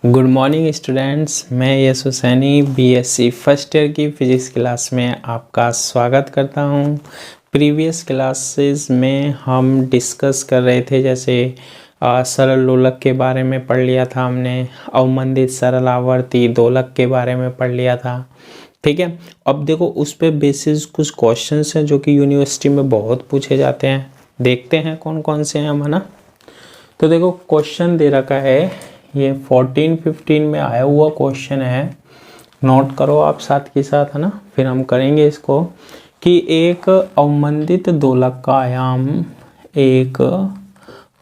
Good morning students, मैं यश Husaini BSc first year की physics class में आपका स्वागत करता हूं। प्रीवियस क्लासेस में हम डिस्कस कर रहे थे, जैसे सरल लोलक के बारे में पढ़ लिया था हमने, अवमंदित सरल आवर्ती दोलक के बारे में पढ़ लिया था। ठीक है, अब देखो उस पे बेसिस कुछ क्वेश्चंस हैं जो कि यूनिवर्सिटी में बहुत पूछे जाते हैं। देखते हैं कौन कौन से हैं हम, है ना। तो देखो क्वेश्चन दे रखा है, ये 14-15 में आया हुआ क्वेश्चन है, नोट करो आप साथ के साथ, है ना। फिर हम करेंगे इसको कि एक अवमंदित दोलक का आयाम, एक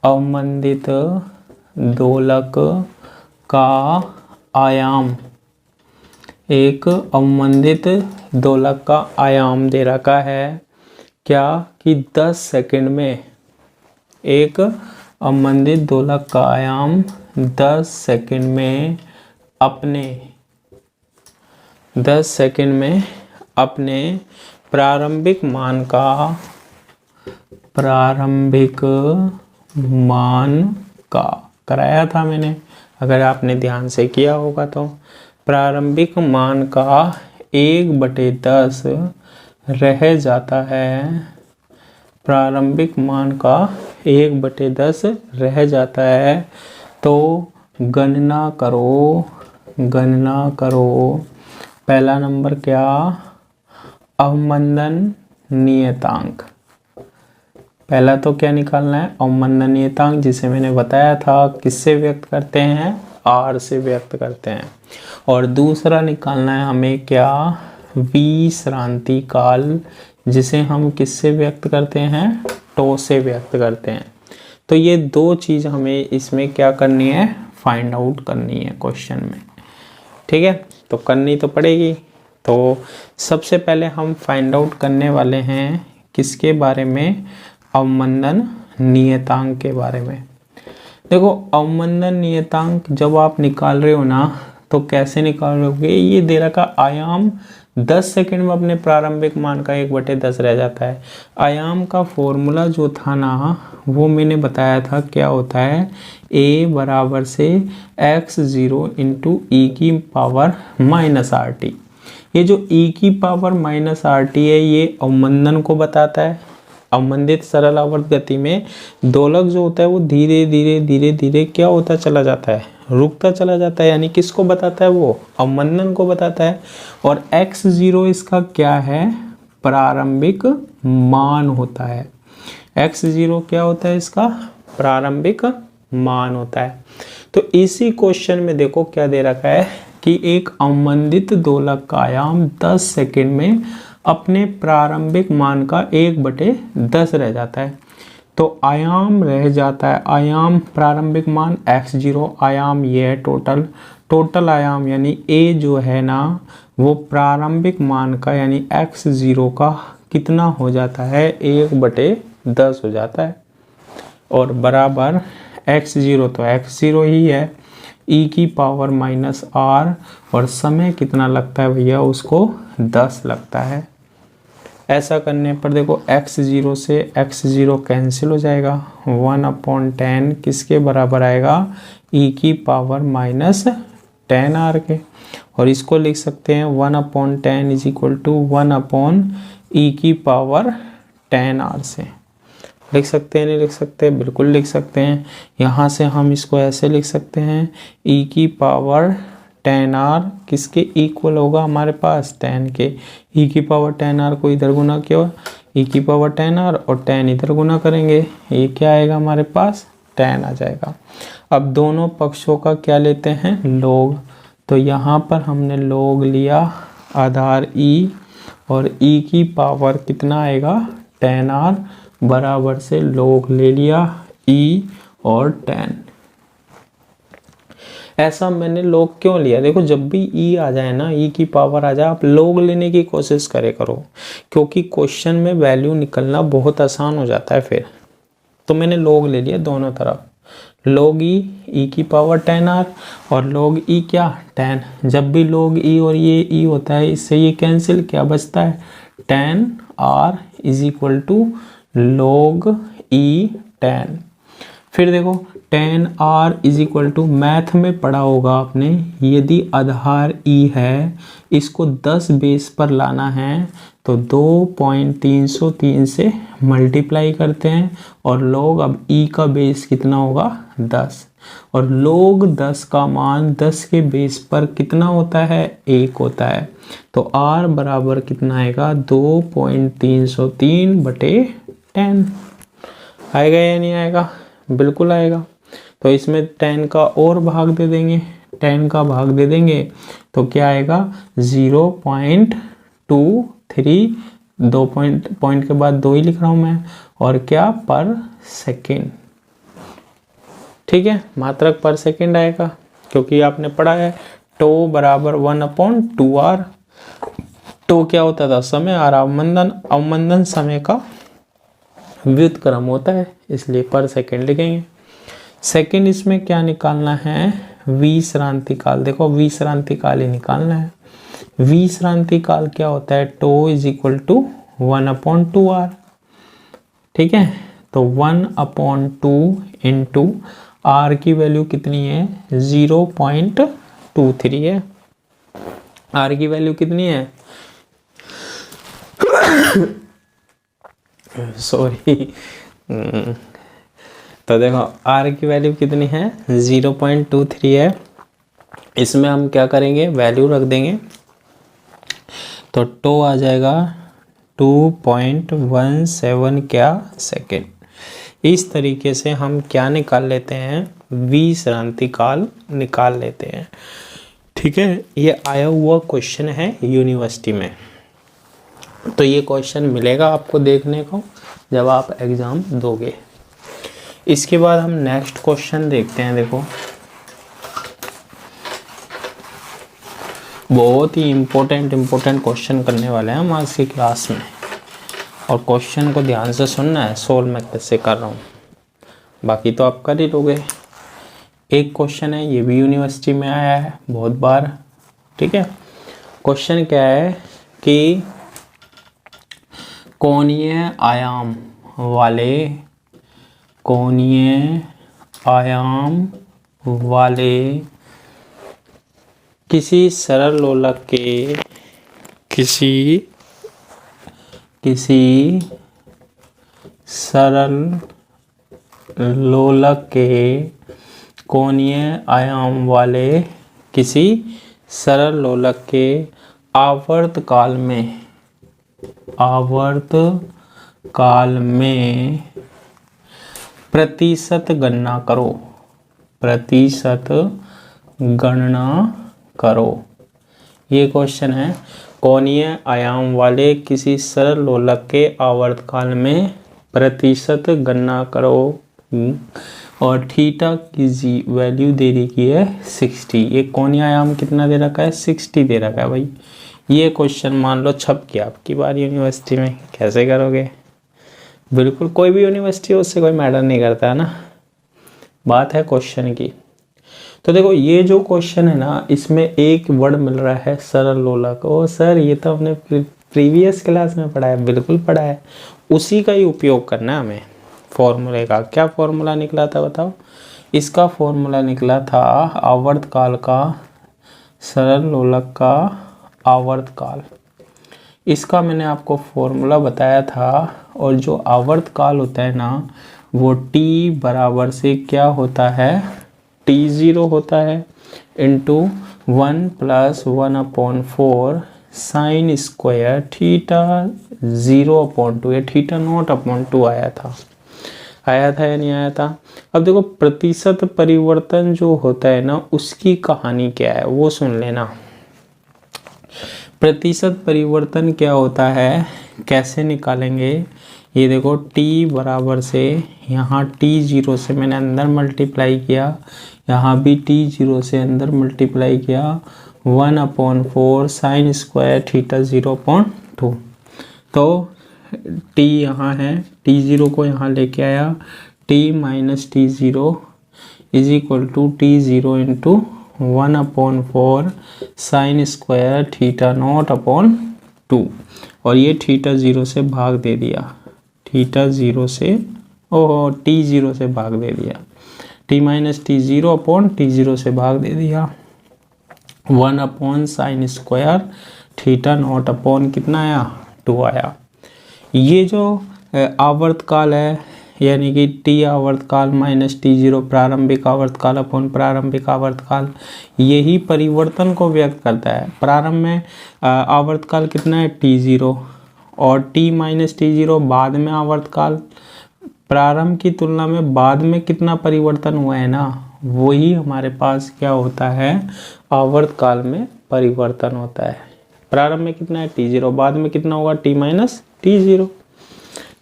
अवमंदित दोलक का आयाम, एक अवमंदित दोलक का आयाम दे रखा है क्या कि 10 सेकंड में, एक अवमंदित दोलक का आयाम 10 सेकंड में अपने 10 सेकंड में अपने प्रारंभिक मान का कराया था मैंने, अगर आपने ध्यान से किया होगा तो प्रारंभिक मान का 1/10 रह जाता है, प्रारंभिक मान का 1/10 रह जाता है। तो गणना करो। पहला नंबर क्या, अवमंदन नियतांक। पहला तो क्या निकालना है, अवमंदन नियतांक, जिसे मैंने बताया था किससे व्यक्त करते हैं, आर से व्यक्त करते हैं। और दूसरा निकालना है हमें क्या, विश्रांति काल, जिसे हम किससे व्यक्त करते हैं, टो से व्यक्त करते हैं। तो ये दो चीज़ हमें इसमें क्या करनी है, फाइंड आउट करनी है क्वेश्चन में। ठीक है, तो करनी तो पड़ेगी। तो सबसे पहले हम फाइंड आउट करने वाले हैं किसके बारे में, अवमंदन नियतांक के बारे में। देखो अवमंदन नियतांक जब आप निकाल रहे हो ना, तो कैसे निकाल रहे होगे, ये दे रखा आयाम 10 सेकंड में अपने प्रारंभिक मान का 1/10 रह जाता है। आयाम का फॉर्मूला जो था ना, वो मैंने बताया था क्या होता है, a बराबर से x0 इंटू ई की पावर माइनस RT। ये जो e की पावर माइनस RT है, ये अवमंदन को बताता है। अवमंदित सरल आवर्त गति में दोलक जो होता है वो धीरे धीरे क्या होता चला जाता है, रुकता चला जाता है। यानी किसको बताता है, वो अवमंदन को बताता है। और x0 इसका क्या है, प्रारंभिक मान होता है। x0 क्या होता है, इसका प्रारंभिक मान होता है। तो इसी क्वेश्चन में देखो क्या दे रखा है कि एक अवमंदित दोलक का आयाम 10 सेकंड में अपने प्रारंभिक मान का 1/10 रह जाता है। तो आयाम रह जाता है, आयाम प्रारंभिक मान x0, आयाम ये है टोटल आयाम, यानी a जो है ना, वो प्रारंभिक मान का यानी x0 का कितना हो जाता है, 1/10 हो जाता है। और बराबर x0 तो x0 ही है, e की पावर माइनस r, और समय कितना लगता है भैया, उसको 10 लगता है। ऐसा करने पर देखो x0 से x0 कैंसिल हो जाएगा, 1/10 किसके बराबर आएगा, e की पावर माइनस 10r के। और इसको लिख सकते हैं 1/10 इज इक्वल टू 1/e की पावर 10r से। लिख सकते हैं, नहीं लिख सकते, बिल्कुल लिख सकते हैं। यहाँ से हम इसको ऐसे लिख सकते हैं, e की पावर 10r किसके इक्वल होगा, हमारे पास 10 के। e की पावर 10r को इधर गुना किया, e की पावर 10r और 10 इधर गुना करेंगे, ये क्या आएगा हमारे पास, 10 आ जाएगा। अब दोनों पक्षों का क्या लेते हैं, लॉग। तो यहाँ पर हमने लॉग लिया आधार e, और e की पावर कितना आएगा, 10r बराबर से लॉग ले लिया e और 10। ऐसा मैंने लॉग क्यों लिया, देखो जब भी e आ जाए ना, e की पावर आ जाए, आप लॉग लेने की कोशिश करे करो, क्योंकि क्वेश्चन में वैल्यू निकलना बहुत आसान हो जाता है फिर। तो मैंने लॉग ले लिया दोनों तरफ, log e की पावर 10r और log e क्या, 10। जब भी log e और ये e होता है, इससे ये कैंसिल, क्या बचता है, 10r is equal to log e 10। फिर देखो tan r is equal to, math में पढ़ा होगा आपने, यदि आधार e है, इसको 10 बेस पर लाना है तो 2.303 से मल्टीप्लाई करते हैं, और log अब e का बेस कितना होगा 10, और log 10 का मान 10 के बेस पर कितना होता है 1 होता है, तो r बराबर कितना आएगा 2.303 बटे 10। आएगा या नहीं आएगा? बिल्कुल आएगा। तो इसमें 10 का और भाग दे देंगे, 10 का भाग दे देंगे तो क्या आएगा 0.23, 2 पॉइंट के बाद 2 ही लिख रहा हूं मैं, और क्या पर सेकेंड। ठीक है, मात्रक पर सेकेंड आएगा, क्योंकि आपने पढ़ा है टो बराबर 1/2r। टो क्या होता था समय, और अवमंदन समय का व्युत्क्रम होता है, इसलिए पर सेकेंड लिखेंगे। सेकेंड इसमें क्या निकालना है, विश्रांति काल। देखो विश्रांति काल ही निकालना है। विश्रांति काल क्या होता है, to is equal to 1/2r। ठीक है, तो 1/2 इंटू r की वैल्यू कितनी है 0.23 है। r की वैल्यू कितनी है सॉरी तो देखो r की वैल्यू कितनी है 0.23 है। इसमें हम क्या करेंगे, वैल्यू रख देंगे, तो टो आ जाएगा 2.17 क्या सेकेंड। इस तरीके से हम क्या निकाल लेते हैं, विश्रांति काल निकाल लेते हैं। ठीक है, ये आया हुआ क्वेश्चन है यूनिवर्सिटी में, तो ये क्वेश्चन मिलेगा आपको देखने को जब आप एग्ज़ाम दोगे। इसके बाद हम नेक्स्ट क्वेश्चन देखते हैं। देखो बहुत ही इम्पोर्टेंट क्वेश्चन करने वाले हैं हम आज की क्लास में, और क्वेश्चन को ध्यान से सुनना है, सोल्व मैं कैसे कर रहा हूँ, बाकी तो आप कर ही लोगे। एक क्वेश्चन है, ये भी यूनिवर्सिटी में आया है बहुत बार। ठीक है, क्वेश्चन क्या है कि कोणीय आयाम वाले किसी सरल लोलक के कोणीय आयाम वाले किसी सरल लोलक के आवर्तकाल में प्रतिशत गणना करो। ये क्वेश्चन है, कोणीय आयाम वाले किसी सरल लोलक के आवर्तकाल में प्रतिशत गणना करो, और थीटा की वैल्यू दे रखी है 60। ये कोणीय आयाम कितना दे रखा है 60 दे रखा है भाई। ये क्वेश्चन मान लो छप गया आपकी बार यूनिवर्सिटी में, कैसे करोगे? बिल्कुल कोई भी यूनिवर्सिटी हो, उससे कोई मैटर नहीं करता है ना, बात है क्वेश्चन की। तो देखो ये जो क्वेश्चन है ना, इसमें एक वर्ड मिल रहा है सरल लोलक। ओ सर ये तो हमने प्रीवियस क्लास में पढ़ा है, बिल्कुल पढ़ा है, उसी का ही उपयोग करना है हमें। फॉर्मूले का क्या फॉर्मूला निकला था बताओ? इसका फॉर्मूला निकला था आवर्तकाल का, सरल लोलक का आवर्तकाल। इसका मैंने आपको फॉर्मूला बताया था, और जो आवर्तकाल होता है ना वो t बराबर से क्या होता है t0 होता है इंटू 1 + 1/4 साइन स्क्वायर थीटा 0/2। ये थीटा 0/2 आया था या नहीं आया था? अब देखो प्रतिशत परिवर्तन जो होता है ना, उसकी कहानी क्या है वो सुन लेना। प्रतिशत परिवर्तन क्या होता है, कैसे निकालेंगे? ये देखो t बराबर से, यहाँ t0 से मैंने अंदर मल्टीप्लाई किया, यहाँ भी t0 से अंदर मल्टीप्लाई किया, 1/4 साइन स्क्वायर थीटा 0/2। तो t यहाँ है, t0 को यहाँ लेके आया, t - t0 is equal to t0 into 1/4 sine square theta 0/2, और ये थीटा 0 से भाग दे दिया, थीटा 0 से t0 से भाग दे दिया। T minus T zero upon T zero से भाग दे दिया, 1 upon sine square theta naught upon कितना आया 2 आया। ये जो आवर्तकाल है यानी कि टी आवर्तकाल माइनस टी जीरो प्रारंभिक आवर्तकाल अपॉन प्रारंभिक आवर्तकाल, यही परिवर्तन को व्यक्त करता है। प्रारंभ में आवर्तकाल कितना है टी जीरो और टी माइनस टी जीरो बाद में आवर्तकाल, प्रारंभ की तुलना में बाद में कितना परिवर्तन हुआ है ना, वही हमारे पास क्या होता है आवर्तकाल में परिवर्तन होता है। प्रारंभ में कितना है टी जीरो, बाद में कितना होगा टी माइनस टी जीरो,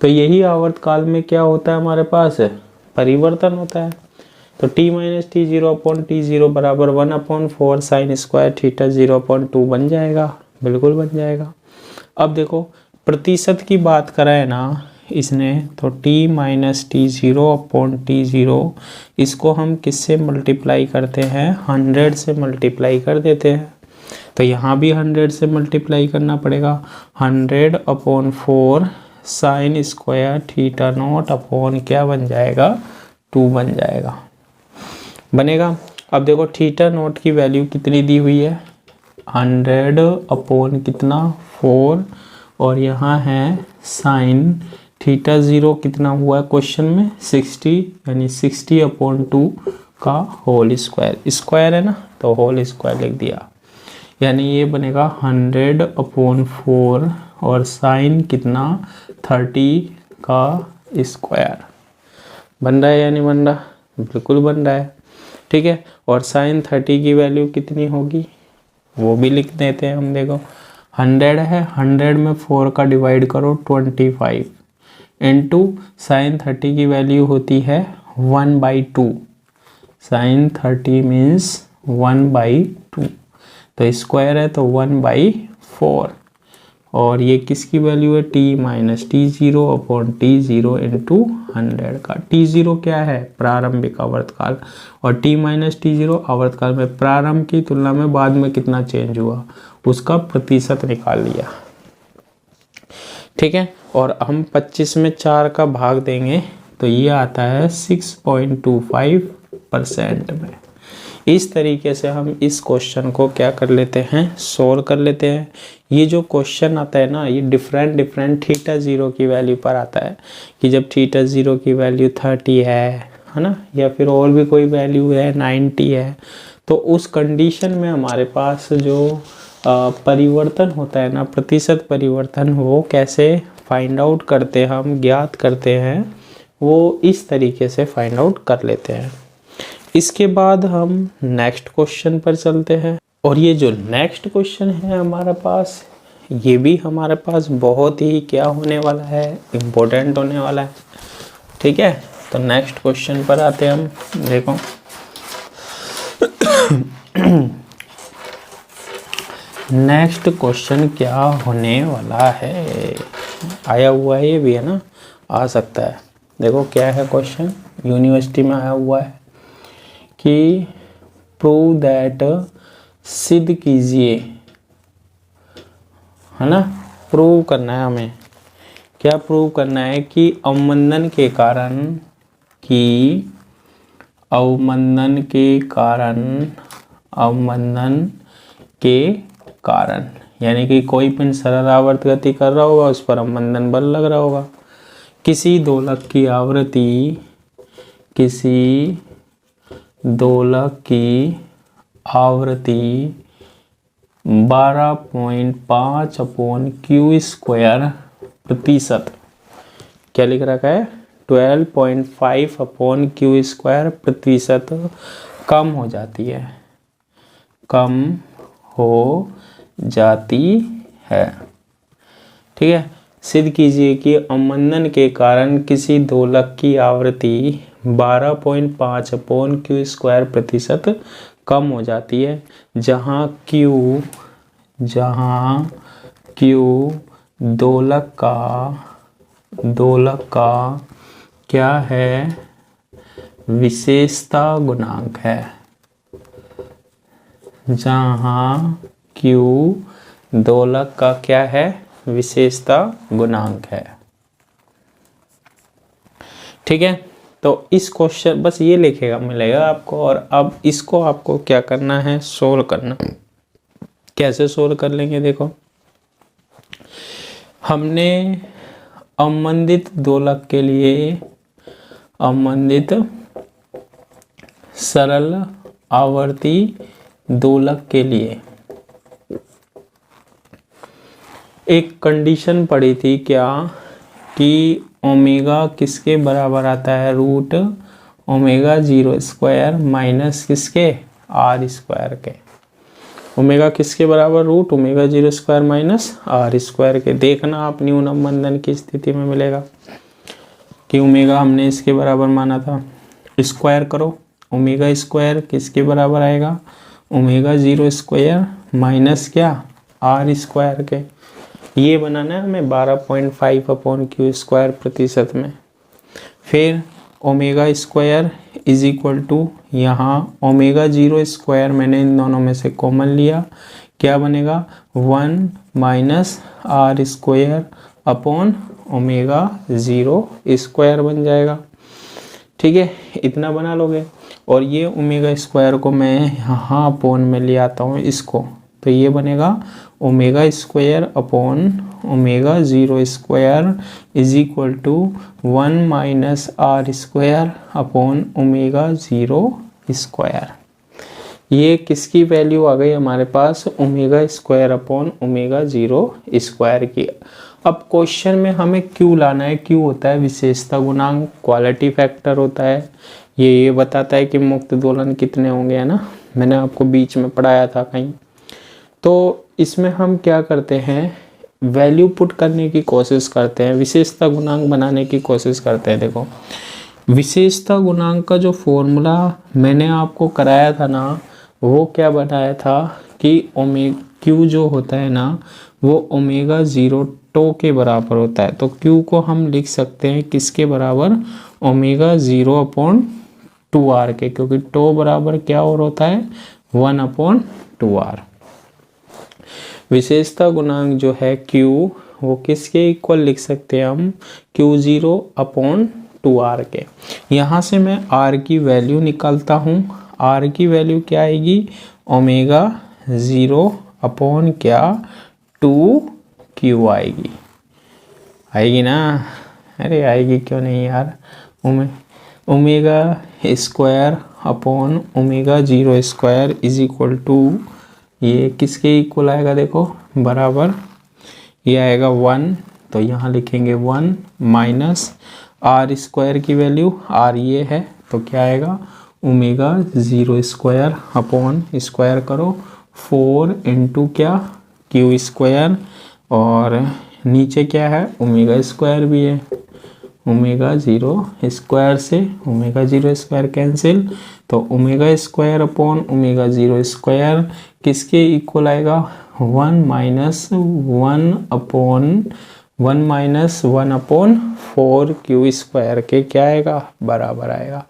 तो यही आवर्तकाल में क्या होता है हमारे पास परिवर्तन होता है। तो T minus T zero upon T zero बराबर 1 upon 4 sign square theta 0 upon 2 बन जाएगा, बिल्कुल बन जाएगा। अब देखो प्रतिशत की बात करें ना इसने, तो T minus T zero upon T zero, इसको हम किससे मल्टीप्लाई करते हैं 100 से मल्टीप्लाई कर देते हैं। तो यहाँ भी 100 से मल्टीप्लाई करना पड़ेगा, 100 upon 4 sign square theta naught upon क्या बन जाएगा 2 बन जाएगा, बनेगा। अब देखो थीटा नॉट की वैल्यू कितनी दी हुई है 100 अपॉन कितना 4 और यहाँ है साइन थीटा 0 कितना हुआ है क्वेश्चन में 60 यानी 60 अपॉन 2 का होल स्क्वायर, स्क्वायर है ना तो होल स्क्वायर लिख दिया, यानी ये बनेगा 100 अपॉन 4 और साइन कितना 30 का स्क्वायर। बन रहा है या नहीं बन रहा, बिल्कुल बन रहा है, ठीक है। और साइन 30 की वैल्यू कितनी होगी वो भी लिख देते हैं हम। देखो 100 है, 100 में 4 का डिवाइड करो 25 इंटू साइन 30 की वैल्यू होती है 1/2, साइन 30 मीन्स 1/2, तो स्क्वायर है तो 1/4 और ये किसकी वैल्यू है T minus T zero upon T zero into 100 का। टी जीरो क्या है प्रारंभिक आवर्तकाल और टी माइनस टी जीरो आवर्तकाल में प्रारंभ की तुलना में बाद में कितना चेंज हुआ उसका प्रतिशत निकाल लिया, ठीक है। और हम 25 में 4 का भाग देंगे तो ये आता है 6.25% में। इस तरीके से हम इस क्वेश्चन को क्या कर लेते हैं सोल्व कर लेते हैं। ये जो क्वेश्चन आता है ना ये डिफरेंट थीटा 0 की वैल्यू पर आता है कि जब थीटा 0 की वैल्यू 30 है ना, या फिर और भी कोई वैल्यू है 90 है, तो उस कंडीशन में हमारे पास जो परिवर्तन होता है ना प्रतिशत परिवर्तन, वो कैसे फाइंड आउट करते हैं हम ज्ञात करते हैं, वो इस तरीके से फाइंड आउट कर लेते हैं। इसके बाद हम नेक्स्ट क्वेश्चन पर चलते हैं और ये जो नेक्स्ट क्वेश्चन है हमारे पास, ये भी हमारे पास बहुत ही क्या होने वाला है इम्पोर्टेंट होने वाला है, ठीक है। तो नेक्स्ट क्वेश्चन पर आते हैं हम। देखो नेक्स्ट क्वेश्चन क्या होने वाला है, आया हुआ है ये भी है ना, आ सकता है। देखो क्या है क्वेश्चन, यूनिवर्सिटी में आया हुआ है कि प्रूव दैट, सिद्ध कीजिए, है ना, प्रूव करना है हमें। क्या प्रूव करना है कि अवमंदन के कारण यानी कि कोई पिंड सरल आवर्त गति कर रहा होगा उस पर अवमंदन बल लग रहा होगा, किसी दोलक की आवृत्ति 12.5 अपॉन क्यू स्क्वायर प्रतिशत, क्या लिख रखा है 12.5 अपॉन क्यू स्क्वायर प्रतिशत कम हो जाती है, ठीक है। सिद्ध कीजिए कि अवमंदन के कारण किसी दोलक की आवृत्ति 12.5 अपॉन क्यू स्क्वायर प्रतिशत कम हो जाती है, जहाँ क्यू दोलक का क्या है विशेषता गुणांक है, जहाँ क्यू दोलक का क्या है विशेषता गुणांक है, ठीक है। तो इस क्वेश्चन बस ये लिखेगा मिलेगा आपको, और अब इसको आपको क्या करना है, सोल्व करना। कैसे सोल्व कर लेंगे, देखो हमने अवमंदित दोलक के लिए, अवमंदित सरल आवर्ती दोलक के लिए एक कंडीशन पड़ी थी क्या, कि ओमेगा किसके बराबर आता है, रूट ओमेगा 0 स्क्वायर माइनस किसके, आर स्क्वायर के। ओमेगा किसके बराबर, root omega 0 square minus R square के। देखना आप न्यून अवमंदन की स्थिति में मिलेगा कि ओमेगा हमने इसके बराबर माना था, स्क्वायर करो, ओमेगा स्क्वायर किसके बराबर आएगा, ओमेगा 0 स्क्वायर माइनस क्या, आर स्क्वायर के। ये बनाना है हमें 12.5 अपॉन क्यू स्क्वायर प्रतिशत में। फिर omega square is equal to, यहाँ ओमेगा 0 स्क्वायर मैंने इन दोनों में से कॉमन लिया, क्या बनेगा 1 minus R square upon omega 0 square बन जाएगा। ठीक है, इतना बना लोगे। और ये ओमेगा स्क्वायर को मैं यहाँ अपॉन में ले आता हूँ इसको, तो ये बनेगा omega square upon omega 0 square is equal to 1 minus R square upon omega 0 square. ये किसकी वैल्यू आ गई हमारे पास, omega square upon omega 0 square की। अब क्वेश्चन में हमें क्यू लाना है। क्यू होता है विशेषता गुणांक, क्वालिटी फैक्टर होता है। ये बताता है कि मुक्त दोलन कितने होंगे, है ना, मैंने आपको बीच में पढ़ाया था कहीं। तो इसमें हम क्या करते हैं, वैल्यू पुट करने की कोशिश करते हैं, विशेषता गुणांक बनाने की कोशिश करते हैं। देखो विशेषता गुणांक का जो फॉर्मूला मैंने आपको कराया था ना, वो क्या बनाया था कि क्यू जो होता है ना, वो ओमेगा 0 टो के बराबर होता है। तो क्यू को हम लिख सकते हैं किसके बराबर, ओमेगा 0 अपॉन 2r के, क्योंकि टो बराबर क्या और होता है 1 अपॉन 2r। विशेषता गुणांक जो है Q, वो किसके इक्वल लिख सकते हैं हम, Q0 अपॉन 2r के। यहाँ से मैं r की वैल्यू निकालता हूँ। r की वैल्यू क्या आएगी, ओमेगा 0 अपॉन क्या 2Q आएगी। आएगी ना, अरे आएगी क्यों नहीं यार। Omega square upon omega 0 square is equal to, ये किसके इक्वल आएगा, देखो बराबर, ये आएगा 1, तो यहाँ लिखेंगे 1 माइनस आर स्क्वायर की वैल्यू, आर ये है, तो क्या आएगा ओमेगा 0 स्क्वायर अपॉन स्क्वायर करो 4 इंटू क्या क्यू स्क्वायर, और नीचे क्या है ओमेगा स्क्वायर भी है, ओमेगा 0 स्क्वायर से ओमेगा 0 स्क्वायर कैंसिल, तो omega square upon omega 0 square किसके इक्वल आएगा, 1 माइनस 1 अपॉन 4 क्यू स्क्वायर के क्या आएगा, बराबर आएगा।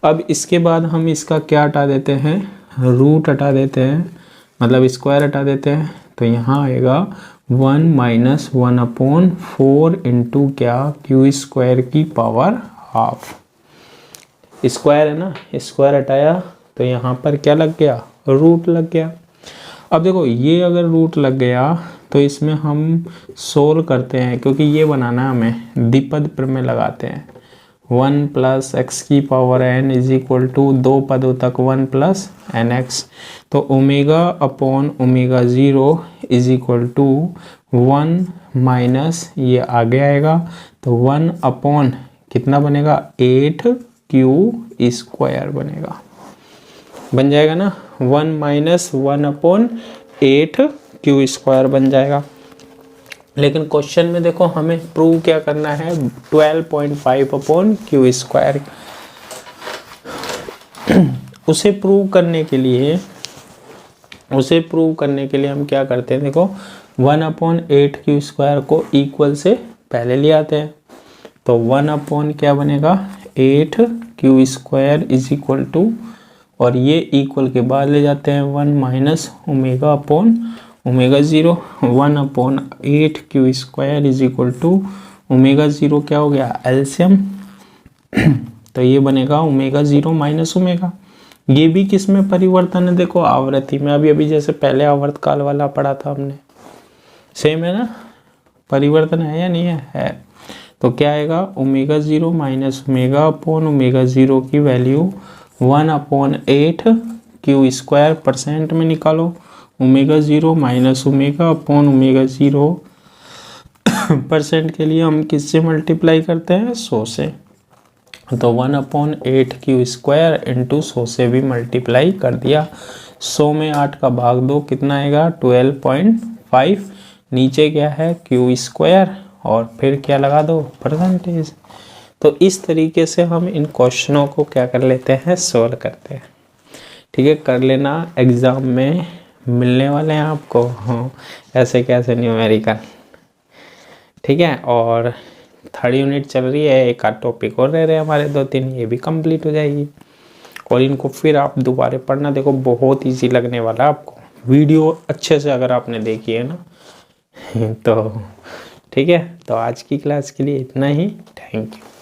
अब इसके बाद हम इसका क्या हटा देते हैं, रूट हटा देते हैं, मतलब स्क्वायर हटा देते हैं, तो यहाँ आएगा 1 माइनस 1 अपॉन 4 इंटू क्या क्यू स्क्वायर की पावर हाफ। स्क्वायर है ना, स्क्वायर हटाया तो यहाँ पर क्या लग गया, रूट लग गया। अब देखो ये अगर रूट लग गया तो इसमें हम सोल्व करते हैं, क्योंकि ये बनाना हमें द्विपद प्रमेय लगाते हैं। 1 प्लस एक्स की power n is equal to 2 पदों तक 1 प्लस एन एक्स, तो omega upon omega 0 is equal to 1 minus ये आगे आएगा, तो 1 अपॉन कितना बनेगा 8 क्यू स्क्वायर बनेगा, बन जाएगा ना, 1 माइनस 1 अपॉन 8 क्यू स्क्वायर बन जाएगा। लेकिन क्वेश्चन में देखो हमें प्रूव क्या करना है, 12.5 अपॉन क्यू स्क्वायर। उसे प्रूव करने के लिए हम क्या करते हैं, देखो 1 अपॉन 8 क्यू स्क्वायर को इक्वल से पहले ले आते हैं, तो 1 अपॉन क्या बनेगा 8 Q square is equal to, और ये इक्वल के बाद ले जाते हैं 1 minus omega upon omega 0, 1 upon 8 Q square is equal to omega 0 क्या हो गया एलसीएम तो ये बनेगा ओमेगा 0 माइनस ओमेगा। ये भी किस में परिवर्तन है, देखो आवृत्ति में, अभी जैसे पहले आवर्तकाल वाला पढ़ा था हमने, सेम है ना, परिवर्तन है या नहीं है। तो क्या आएगा, omega 0 minus omega upon omega 0 की वैल्यू 1/8 क्यू स्क्वायर परसेंट में निकालो। Omega 0 minus omega upon omega 0 percent के लिए हम किससे मल्टीप्लाई करते हैं, 100 से। तो 1/8 क्यू स्क्वायर इंटू 100 से भी मल्टीप्लाई कर दिया। 100 में 8 का भाग दो, कितना आएगा 12.5। नीचे क्या है क्यू स्क्वायर और फिर क्या लगा दो, परसेंटेज। तो इस तरीके से हम इन क्वेश्चनों को क्या कर लेते हैं, सोल्व करते हैं। ठीक है, कर लेना, एग्जाम में मिलने वाले हैं आपको। हाँ, ऐसे कैसे न्यूमेरिकल। ठीक है, और 3rd यूनिट चल रही है, एक आध टॉपिक और रह रहे हैं हमारे 2-3, ये भी कंप्लीट हो जाएगी। और इनको फिर आप दोबारा पढ़ना, देखो बहुत इजी लगने वाला है आपको, वीडियो अच्छे से अगर आपने देखी है ना। तो ठीक है, तो आज की क्लास के लिए इतना ही, थैंक यू।